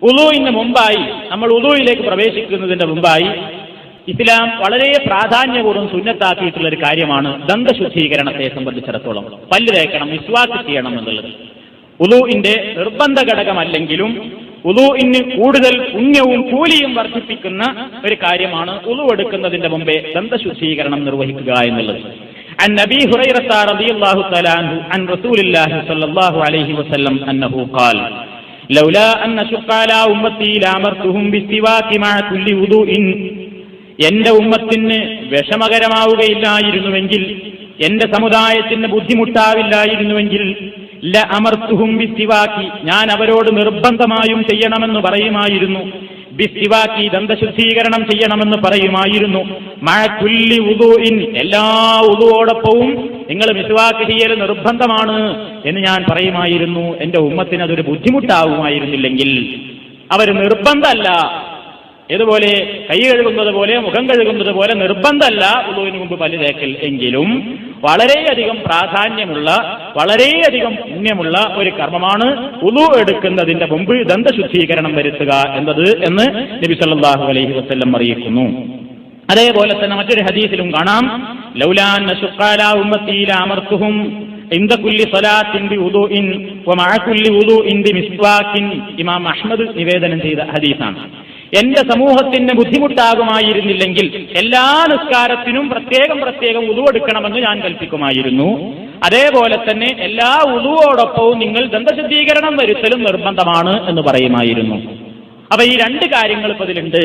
ഉളൂഇന് മുമ്പായി, നമ്മൾ ഉളൂയിലേക്ക് പ്രവേശിക്കുന്നതിന്റെ മുമ്പായി ഇസ്ലാം വളരെ പ്രാധാന്യപൂർവ്വം സുന്നത്താക്കിയിട്ടുള്ള ഒരു കാര്യമാണ് ദന്തശുദ്ധീകരണത്തെ സംബന്ധിച്ചിടത്തോളം. പല്ല് തേക്കണം, മിസ്വാക്ക് ചെയ്യണം എന്നുള്ളത് ഉളൂഇന്റെ നിർബന്ധ ഘടകമല്ലെങ്കിലും ഉളൂഇന് കൂടുതൽ പുണ്യവും കൂലിയും വർദ്ധിപ്പിക്കുന്ന ഒരു കാര്യമാണ് ഉളൂ എടുക്കുന്നതിന്റെ മുമ്പേ ദന്തശുദ്ധീകരണം നിർവഹിക്കുക എന്നുള്ളത്. عن أبي هريرة رضي الله تعالى عنه عن رسول الله صلى الله عليه وسلم أنه قال لولا أن أشق على أمتي لأمرتهم بالسواك مع كل وضوء. എന്റെ ഉമ്മത്തിന് വിഷമകരമാവുകയില്ലായിരുന്നുവെങ്കിൽ, എന്റെ സമുദായത്തിന് ബുദ്ധിമുട്ടാവില്ലായിരുന്നുവെങ്കിൽ ലഅമർതുഹും ബിസ്സിവാക്കി, ഞാൻ അവരോട് നിർബന്ധമായും ചെയ്യണമെന്ന് പറയുമായിരുന്നു. ബിസ്സിവാക്കി, ദന്തശുദ്ധീകരണം ചെയ്യണമെന്ന് പറയുമായിരുന്നു. മഅ കുല്ലി വുദൂഇൻ, എല്ലാ വുദൂഓടൊപ്പവും നിങ്ങൾ മിസ്വാക്ക് ചെയ്യൽ നിർബന്ധമാണ് എന്ന് ഞാൻ പറയുമായിരുന്നു. എന്റെ ഉമ്മത്തിന് അതൊരു ബുദ്ധിമുട്ടാവുമായിരുന്നില്ലെങ്കിൽ. അവർ നിർബന്ധമല്ല, ഇതുപോലെ കൈ കഴുകുന്നത് പോലെ മുഖം കഴുകുന്നത് പോലെ നിർബന്ധമല്ല ഉളൂവിന് മുമ്പ് പല്ല് തേക്കൽ. എങ്കിലും വളരെയധികം പ്രാധാന്യമുള്ള, വളരെയധികം പുണ്യമുള്ള ഒരു കർമ്മമാണ് ഉളൂ എടുക്കുന്നതിന്റെ മുമ്പ് ദന്തശുദ്ധീകരണം വരുത്തുക എന്ന് നബി സല്ലല്ലാഹു അലൈഹി വസല്ലം അറിയിക്കുന്നു. അതേപോലെ തന്നെ മറ്റൊരു ഹദീസിലും കാണാം, ലൗലാൻ അശുഖാല ഉമ്മത്തി ലഅമർതുഹും ഇൻദ കുല്ലി സ്വലാത്തിൻ ബിവുദൂഇൻ വമഅ കുല്ലി വുദൂഇൻ ബിമിസ്വാക്കിൻ. ഇമാം അഹ്മദ് നിവേദനം ചെയ്ത ഹദീസാണ്. എന്റെ സമൂഹത്തിന് ബുദ്ധിമുട്ടാകുമായിരുന്നില്ലെങ്കിൽ എല്ലാ നിസ്കാരത്തിനും പ്രത്യേകം ഉളൂ എടുക്കണമെന്ന് ഞാൻ കൽപ്പിക്കുമായിരുന്നു. അതേപോലെ തന്നെ എല്ലാ ഉളൂവോടൊപ്പവും നിങ്ങൾ ദന്തശുദ്ധീകരണം വരുത്തലും നിർബന്ധമാണ് എന്ന് പറയുമായിരുന്നു. അപ്പൊ ഈ രണ്ട് കാര്യങ്ങൾ ഇപ്പൊ ഇതിലുണ്ട്.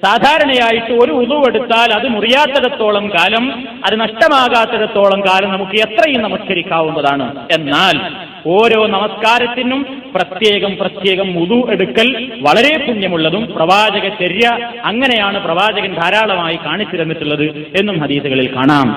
സാധാരണയായിട്ട് ഒരു ഉളൂ എടുത്താൽ അത് മുറിയാത്തിടത്തോളം കാലം, അത് നഷ്ടമാകാത്തിടത്തോളം കാലം നമുക്ക് എത്രയും നമസ്കരിക്കാവുന്നതാണ്. എന്നാൽ ഓരോ നമസ്കാരത്തിനും പ്രത്യേകം ഉളൂ എടുക്കൽ വളരെ പുണ്യമുള്ളതും പ്രവാചക ചര്യ അങ്ങനെയാണ് പ്രവാചകൻ ധാരാളമായി കാണിച്ചു തന്നിട്ടുള്ളത് എന്നും ഹദീസുകളിൽ കാണാം.